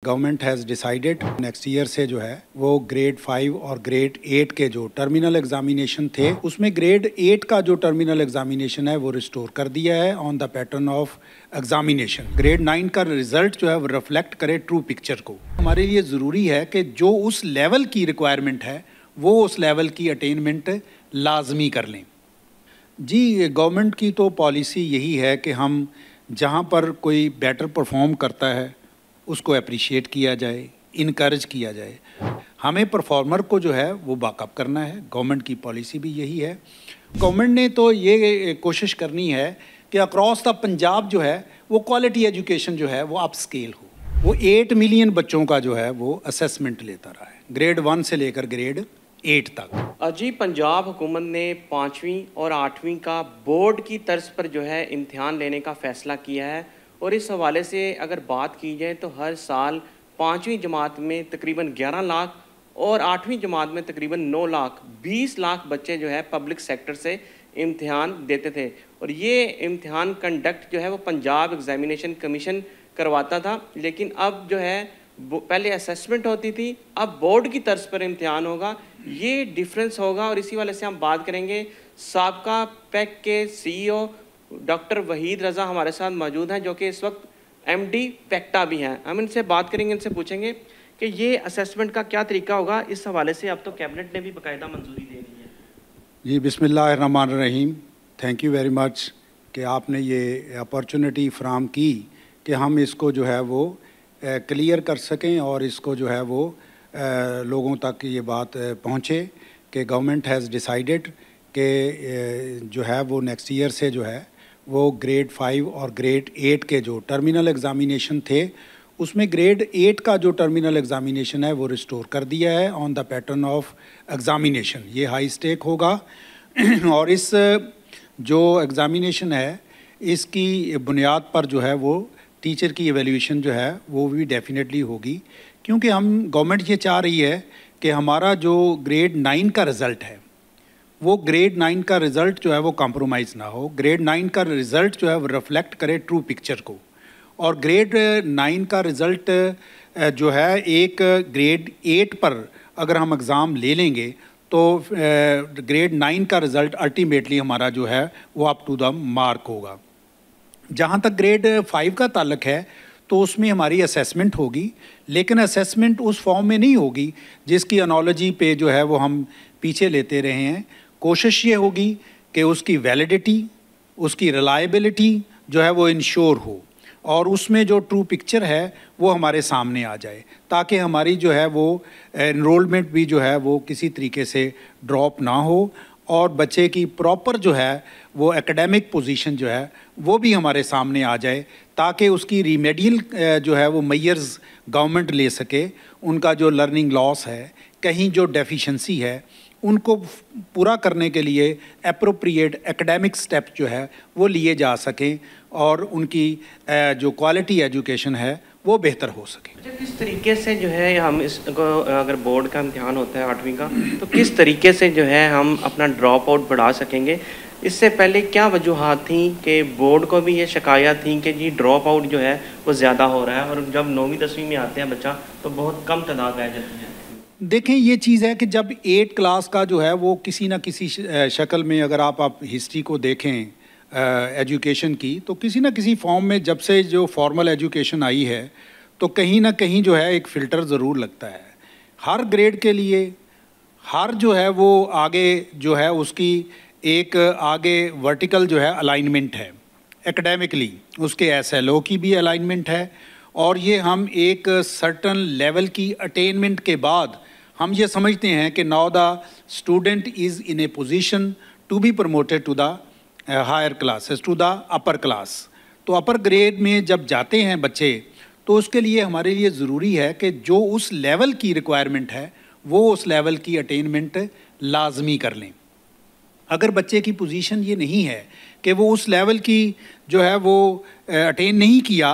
Government has decided next year से जो है वो ग्रेड 5 और ग्रेड 8 के जो टर्मिनल एग्जामिनेशन थे उसमें ग्रेड 8 का जो टर्मिनल एग्जामिनेशन है वो रिस्टोर कर दिया है on the pattern of examination. Grade 9 का रिजल्ट जो है वो रिफ्लेक्ट करे ट्रू पिक्चर को। हमारे लिए ज़रूरी है कि जो उस लेवल की रिक्वायरमेंट है वो उस लेवल की अटेनमेंट लाजमी कर लें। जी, गवर्नमेंट की तो पॉलिसी यही है कि हम जहाँ पर कोई बेटर परफॉर्म करता है उसको अप्रिशिएट किया जाए, इनकरेज किया जाए। हमें परफॉर्मर को जो है वो बैकअप करना है, गवर्नमेंट की पॉलिसी भी यही है। गवर्नमेंट ने तो ये कोशिश करनी है कि अक्रॉस द पंजाब जो है वो क्वालिटी एजुकेशन जो है वो अप स्केल हो। वो 8 मिलियन बच्चों का जो है वो असेसमेंट लेता रहा है, ग्रेड 1 से लेकर ग्रेड 8 तक। जी, पंजाब हुकूमत ने 5वीं और 8वीं का बोर्ड की तर्ज पर जो है इम्तिहान लेने का फ़ैसला किया है और इस हवाले से अगर बात की जाए तो हर साल 5वीं जमात में तकरीबन 11 लाख और 8वीं जमात में तकरीबन 9 लाख 20 लाख बच्चे जो है पब्लिक सेक्टर से इम्तिहान देते थे और ये इम्तिहान कंडक्ट जो है वो पंजाब एग्ज़ामिनेशन कमीशन करवाता था। लेकिन अब जो है पहले असेसमेंट होती थी, अब बोर्ड की तर्ज पर इम्तिहान होगा। ये डिफरेंस होगा और इसी वाले से हम बात करेंगे। साबका पैक के CEO डॉक्टर वहीद रज़ा हमारे साथ मौजूद हैं जो कि इस वक्त MD पैक्टा भी हैं। हम इनसे बात करेंगे, इनसे पूछेंगे कि ये असेसमेंट का क्या तरीका होगा। इस हवाले से अब तो कैबिनेट ने भी बाकायदा मंजूरी दे दी है। जी, बिस्मिल्लाहिर्रहमानिर्रहीम। थैंक यू वेरी मच कि आपने ये अपॉर्चुनिटी फ्राहम की कि हम इसको जो है वो क्लियर कर सकें और इसको जो है वो लोगों तक ये बात पहुँचे कि गवर्नमेंट हैज़ डिसाइडेड कि जो है वो नेक्स्ट ईयर से जो है वो ग्रेड 5 और ग्रेड 8 के जो टर्मिनल एग्जामिनेशन थे उसमें ग्रेड 8 का जो टर्मिनल एग्जामिनेशन है वो रिस्टोर कर दिया है on the pattern of examination. ये हाई स्टेक होगा और इस जो एग्जामिनेशन है इसकी बुनियाद पर जो है वो टीचर की एवेल्यूएशन जो है वो भी डेफिनेटली होगी, क्योंकि हम गवर्नमेंट ये चाह रही है कि हमारा जो ग्रेड 9 का रिज़ल्ट है वो ग्रेड 9 का रिज़ल्ट जो है वो कॉम्प्रोमाइज़ ना हो। ग्रेड 9 का रिज़ल्ट जो है वो रिफ्लेक्ट करे ट्रू पिक्चर को। और ग्रेड 9 का रिज़ल्ट जो है एक ग्रेड 8 पर अगर हम एग्ज़ाम ले लेंगे तो ग्रेड 9 का रिज़ल्ट अल्टीमेटली हमारा जो है वो अप टू द मार्क होगा। जहाँ तक ग्रेड 5 का ताल्लुक है तो उसमें हमारी असेसमेंट होगी, लेकिन असेसमेंट उस फॉर्म में नहीं होगी जिसकी एनोलॉजी पे जो है वो हम पीछे लेते रहे हैं। कोशिश ये होगी कि उसकी वैलिडिटी, उसकी रिलायबिलिटी जो है वो इंश्योर हो और उसमें जो ट्रू पिक्चर है वो हमारे सामने आ जाए, ताकि हमारी जो है वो एनरोलमेंट भी जो है वो किसी तरीके से ड्रॉप ना हो और बच्चे की प्रॉपर जो है वो एकेडमिक पोजीशन जो है वो भी हमारे सामने आ जाए, ताकि उसकी रीमेडियल जो है वो मेजर्स गवर्नमेंट ले सके। उनका जो लर्निंग लॉस है, कहीं जो डेफिशिएंसी है, उनको पूरा करने के लिए एप्रोप्रिएट एकेडमिक स्टेप जो है वो लिए जा सकें और उनकी जो क्वालिटी एजुकेशन है वो बेहतर हो सके। अच्छा, किस तरीके से जो है हम इसको, अगर बोर्ड का इम्तिहान होता है 8वीं का, तो किस तरीके से जो है हम अपना ड्रॉप आउट बढ़ा सकेंगे? इससे पहले क्या वजूहात थी कि बोर्ड को भी ये शिकायत थी कि जी ड्रॉप आउट जो है वो ज़्यादा हो रहा है और जब 9वीं 10वीं में आते हैं बच्चा तो बहुत कम तादाद रह जाती है? देखें, ये चीज़ है कि जब 8 क्लास का जो है वो किसी ना किसी शक्ल में, अगर आप हिस्ट्री को देखें एजुकेशन की, तो किसी ना किसी फॉर्म में जब से जो फॉर्मल एजुकेशन आई है तो कहीं ना कहीं जो है एक फ़िल्टर ज़रूर लगता है हर ग्रेड के लिए। हर जो है वो आगे जो है उसकी एक आगे वर्टिकल जो है अलाइनमेंट है, एकेडमिकली उसके SLO की भी अलाइनमेंट है और ये हम एक सर्टन लेवल की अटेनमेंट के बाद हम ये समझते हैं कि now the student is in a position to be promoted to the higher classes, to the upper class. तो अपर ग्रेड में जब जाते हैं बच्चे तो उसके लिए हमारे लिए ज़रूरी है कि जो उस लेवल की रिक्वायरमेंट है वो उस लेवल की अटेनमेंट लाजमी कर लें। अगर बच्चे की पोजीशन ये नहीं है कि वो उस लेवल की जो है वो अटेन नहीं किया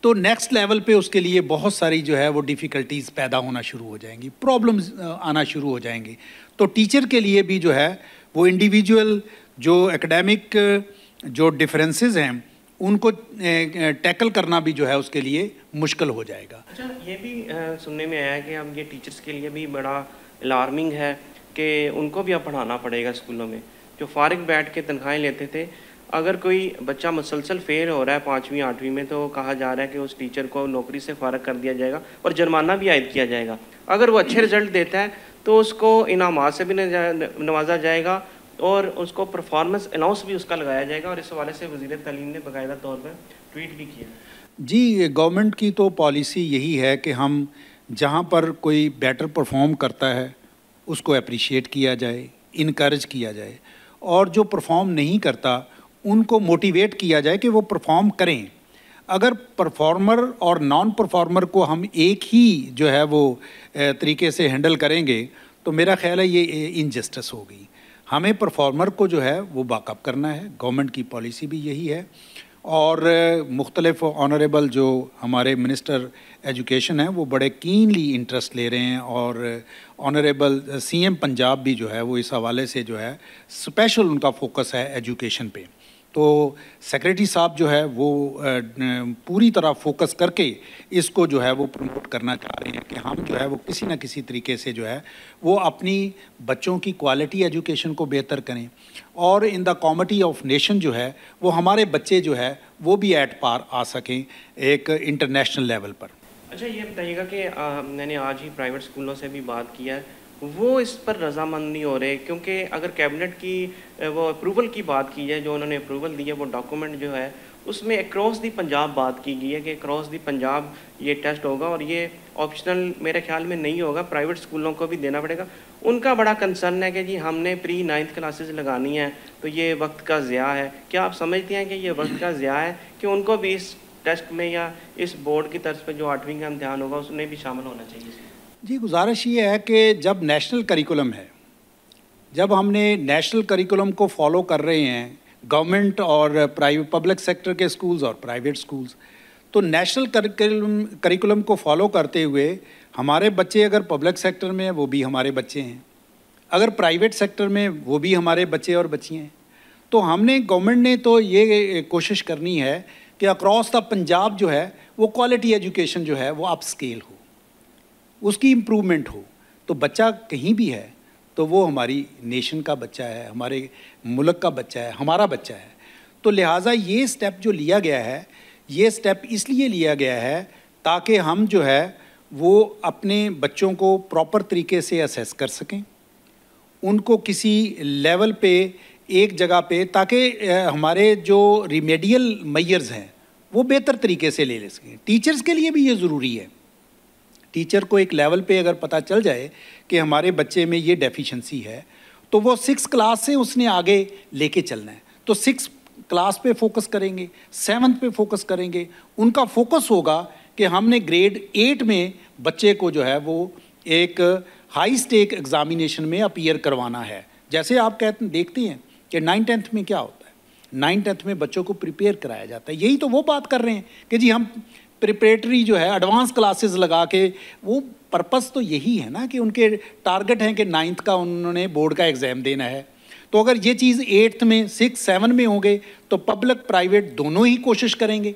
तो नेक्स्ट लेवल पे उसके लिए बहुत सारी जो है वो डिफ़िकल्टीज़ पैदा होना शुरू हो जाएंगी, प्रॉब्लम्स आना शुरू हो जाएंगे। तो टीचर के लिए भी जो है वो इंडिविजुअल जो एकेडमिक जो डिफरेंसेस हैं उनको टैकल करना भी जो है उसके लिए मुश्किल हो जाएगा। अच्छा, ये भी सुनने में आया है कि अब ये टीचर्स के लिए भी बड़ा अलार्मिंग है कि उनको भी अब पढ़ाना पड़ेगा स्कूलों में। जो फारिग बैठ के तनख्वाहें लेते थे, अगर कोई बच्चा मुसलसल फेल हो रहा है 5वीं 8वीं में, तो कहा जा रहा है कि उस टीचर को नौकरी से फारग कर दिया जाएगा और जुर्माना भी आयद किया जाएगा। अगर वो अच्छे रिजल्ट देता है तो उसको इनामात से भी नवाजा जाएगा और उसको परफॉर्मेंस अलाउंस भी उसका लगाया जाएगा। और इस हवाले से वज़ीर तालीम ने बाकायदा तौर पर ट्वीट भी किया। जी, गवर्नमेंट की तो पॉलिसी यही है कि हम जहाँ पर कोई बेटर परफॉर्म करता है उसको अप्रिशिएट किया जाए, इनकरेज किया जाए, और जो परफॉर्म नहीं करता उनको मोटिवेट किया जाए कि वो परफॉर्म करें। अगर परफॉर्मर और नॉन परफॉर्मर को हम एक ही जो है वो तरीके से हैंडल करेंगे तो मेरा ख्याल है ये इनजस्टिस होगी। हमें परफॉर्मर को जो है वो बैकअप करना है, गवर्नमेंट की पॉलिसी भी यही है। और मुख्तलिफ ऑनरेबल जो हमारे मिनिस्टर एजुकेशन हैं वो बड़े कीनली इंटरेस्ट ले रहे हैं, और ऑनरेबल सीएम पंजाब भी जो है वो इस हवाले से जो है स्पेशल उनका फोकस है एजुकेशन पे। तो सेक्रेटरी साहब जो है वो पूरी तरह फोकस करके इसको जो है वो प्रमोट करना चाह रहे हैं कि हम जो है वो किसी न किसी तरीके से जो है वो अपनी बच्चों की क्वालिटी एजुकेशन को बेहतर करें, और in the comity of nation जो है वो हमारे बच्चे जो है वो भी एट पार आ सकें एक इंटरनेशनल लेवल पर। अच्छा, ये बताइएगा कि मैंने आज ही प्राइवेट स्कूलों से भी बात किया है, वो इस पर रजामंद नहीं हो रहे, क्योंकि अगर कैबिनेट की वो अप्रूवल की बात की जाए, जो उन्होंने अप्रूवल दी है वो डॉक्यूमेंट जो है उसमें अक्रॉस दी पंजाब बात की गई है कि अक्रॉस दी पंजाब ये टेस्ट होगा और ये ऑप्शनल मेरे ख्याल में नहीं होगा, प्राइवेट स्कूलों को भी देना पड़ेगा। उनका बड़ा कंसर्न है कि जी हमने प्री 9th क्लासेस लगानी है तो ये वक्त का ज़िया है। क्या आप समझते हैं कि ये वक्त का ज़िया है कि उनको भी इस टेस्ट में या इस बोर्ड की तर्ज पर जो 8वीं का इम्तिहान होगा उसमें भी शामिल होना चाहिए? जी, गुजारिश ये है कि जब नेशनल करिकुलम है, जब हमने नेशनल करिकुलम को फॉलो कर रहे हैं गवर्नमेंट और प्राइवेट पब्लिक सेक्टर के स्कूल्स और प्राइवेट स्कूल्स, तो नेशनल करिकुलम को फॉलो करते हुए हमारे बच्चे अगर पब्लिक सेक्टर में हैं वो भी हमारे बच्चे हैं, अगर प्राइवेट सेक्टर में वो भी हमारे बच्चे और बच्चियाँ हैं। तो हमने गवर्नमेंट ने तो ये कोशिश करनी है कि अक्रॉस द पंजाब जो है वो क्वालिटी एजुकेशन जो है वो अप स्केल हो, उसकी इम्प्रूवमेंट हो। तो बच्चा कहीं भी है तो वो हमारी नेशन का बच्चा है, हमारे मुल्क का बच्चा है, हमारा बच्चा है। तो लिहाजा ये स्टेप जो लिया गया है, ये स्टेप इसलिए लिया गया है ताकि हम जो है वो अपने बच्चों को प्रॉपर तरीके से असेस कर सकें, उनको किसी लेवल पे एक जगह पे, ताकि हमारे जो रिमेडियल मेजर्स हैं वो बेहतर तरीके से ले सकें। टीचर्स के लिए भी ये ज़रूरी है। टीचर को एक लेवल पे अगर पता चल जाए कि हमारे बच्चे में ये डेफिशिएंसी है तो वो 6 क्लास से उसने आगे लेके चलना है, तो 6 क्लास पे फोकस करेंगे, 7th पे फोकस करेंगे। उनका फोकस होगा कि हमने ग्रेड 8 में बच्चे को जो है वो एक हाई स्टेक एग्जामिनेशन में अपीयर करवाना है। जैसे आप देखते हैं कि 9th-10th में क्या होता है, 9th-10th में बच्चों को प्रिपेयर कराया जाता है। यही तो वो बात कर रहे हैं कि जी हम प्रिपरेटरी जो है एडवांस क्लासेस लगा के, वो पर्पस तो यही है ना कि उनके टारगेट हैं कि 9th का उन्होंने बोर्ड का एग्ज़ाम देना है। तो अगर ये चीज़ 8th में 6, 7 में होंगे तो पब्लिक प्राइवेट दोनों ही कोशिश करेंगे,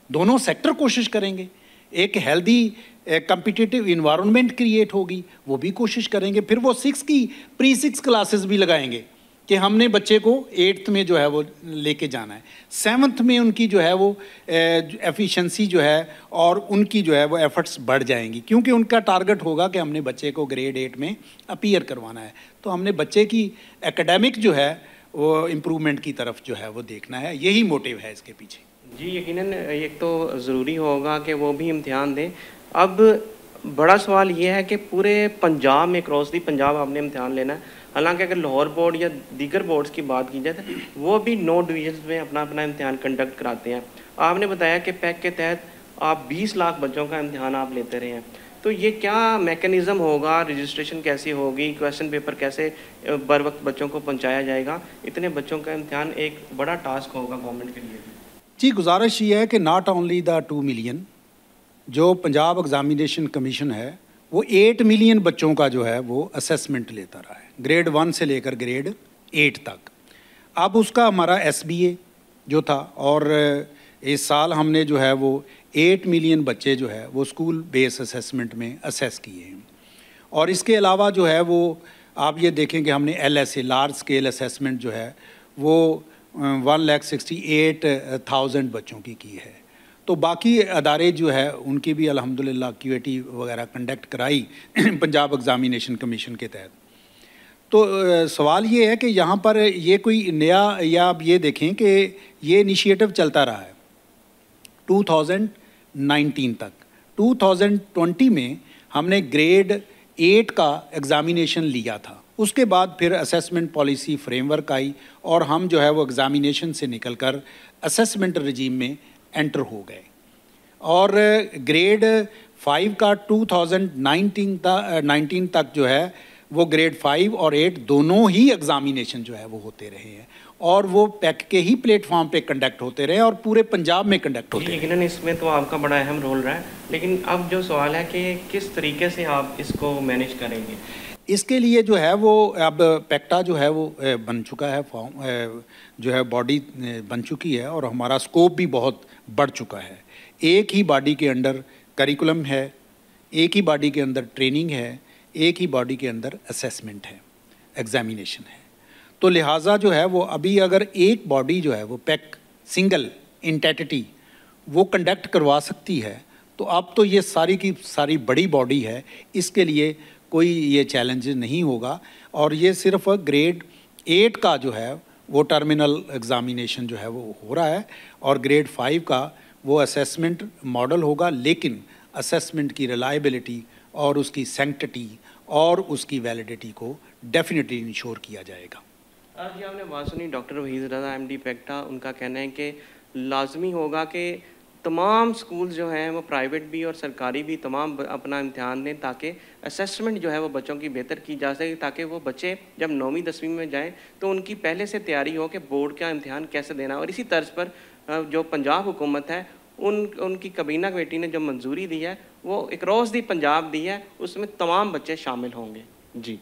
दोनों सेक्टर कोशिश करेंगे, एक हेल्दी कम्पिटिटिव इन्वायरमेंट क्रिएट होगी, वो भी कोशिश करेंगे। फिर वो 6 की प्री 6 क्लासेस भी लगाएंगे कि हमने बच्चे को 8th में जो है वो लेके जाना है। 7th में उनकी जो है वो एफिशिएंसी जो है और उनकी जो है वो एफर्ट्स बढ़ जाएंगी, क्योंकि उनका टारगेट होगा कि हमने बच्चे को ग्रेड 8 में अपीयर करवाना है। तो हमने बच्चे की एकेडमिक जो है वो इम्प्रूवमेंट की तरफ जो है वो देखना है, यही मोटिव है इसके पीछे। जी, यकीनन एक तो ज़रूरी होगा कि वो भी इम्तिहान दें। अब बड़ा सवाल ये है कि पूरे पंजाब में क्रॉस दी पंजाब आपने इम्तिहान लेना है। हालांकि अगर लाहौर बोर्ड या दीगर बोर्ड्स की बात की जाए तो वो भी 9 डिवीजन में अपना अपना इम्तिहान कंडक्ट कराते हैं। आपने बताया कि पैक के तहत आप 20 लाख बच्चों का इम्तिहान आप लेते रहे हैं, तो ये क्या मैकेनिज़्म होगा, रजिस्ट्रेशन कैसी होगी, क्वेश्चन पेपर कैसे बर वक्त बच्चों को पहुँचाया जाएगा? इतने बच्चों का इम्तिहान एक बड़ा टास्क होगा गवर्नमेंट के लिए। जी, गुजारिश ये है कि नॉट ओनली द 2 मिलियन, जो पंजाब एग्जामिनेशन कमीशन है वो 8 मिलियन बच्चों का जो है वो असेसमेंट लेता रहा है, ग्रेड 1 से लेकर ग्रेड 8 तक। अब उसका हमारा SBA जो था और इस साल हमने जो है वो 8 मिलियन बच्चे जो है वो स्कूल बेस असेसमेंट में असेस किए हैं। और इसके अलावा जो है वो आप ये देखें कि हमने LSA लार्ज स्केल असेसमेंट जो है वो 1,68,000 बच्चों की है। तो बाकी अदारे जो है उनकी भी अल्हम्दुलिल्लाह QAT वगैरह कंडक्ट कराई पंजाब एग्ज़ामिनेशन कमीशन के तहत। तो सवाल ये है कि यहाँ पर ये कोई नया, या आप ये देखें कि ये इनिशिएटिव चलता रहा है 2019 तक। 2020 में हमने ग्रेड 8 का एग्ज़ामिनेशन लिया था, उसके बाद फिर असेसमेंट पॉलिसी फ्रेमवर्क आई और हम जो है वो एग्ज़ामिनेशन से निकलकर असेसमेंट रजीम में एंटर हो गए। और ग्रेड 5 का 2019 तक जो है वो ग्रेड 5 और 8 दोनों ही एग्ज़ामिनेशन जो है वो होते रहे हैं, और वो पैक के ही प्लेटफॉर्म पे कंडक्ट होते रहे और पूरे पंजाब में कंडक्ट होते रहे। लेकिन इसमें तो आपका बड़ा अहम रोल रहा है, लेकिन अब जो सवाल है कि किस तरीके से आप इसको मैनेज करेंगे? इसके लिए जो है वो अब पैक्टा जो है वो बन चुका है, फॉर्म जो है बॉडी बन चुकी है और हमारा स्कोप भी बहुत बढ़ चुका है। एक ही बॉडी के अंडर करिकुलम है, एक ही बॉडी के अंदर ट्रेनिंग है, एक ही बॉडी के अंदर असेसमेंट है, एग्ज़ामिनेशन है। तो लिहाजा जो है वो अभी अगर एक बॉडी जो है वो पैक सिंगल इंटेटिटी वो कंडक्ट करवा सकती है, तो अब तो ये सारी की सारी बड़ी बॉडी है, इसके लिए कोई ये चैलेंज नहीं होगा। और ये सिर्फ ग्रेड 8 का जो है वो टर्मिनल एग्ज़ामिनेशन जो है वो हो रहा है, और ग्रेड 5 का वो असेसमेंट मॉडल होगा, लेकिन असेसमेंट की रिलायबिलिटी और उसकी सैंक्टिटी और उसकी वैलिडिटी को डेफिनेटली इंश्योर किया जाएगा। आज जी आपने बात सुनी डॉक्टर वहीद रज़ा MD पैक्टा, उनका कहना है कि लाजमी होगा कि तमाम स्कूल जो हैं वो प्राइवेट भी और सरकारी भी तमाम अपना इम्तिहान दें, ताकि असेसमेंट जो है वो बच्चों की बेहतर की जा सके, ताकि वो बच्चे जब 9वीं 10वीं में जाएं तो उनकी पहले से तैयारी हो कि बोर्ड का इम्तिहान कैसे देना। और इसी तर्ज पर जो पंजाब हुकूमत है उनकी कबीना कमेटी ने जो मंजूरी दी है वो एक रोज़ दी पंजाब दी है, उसमें तमाम बच्चे शामिल होंगे। जी।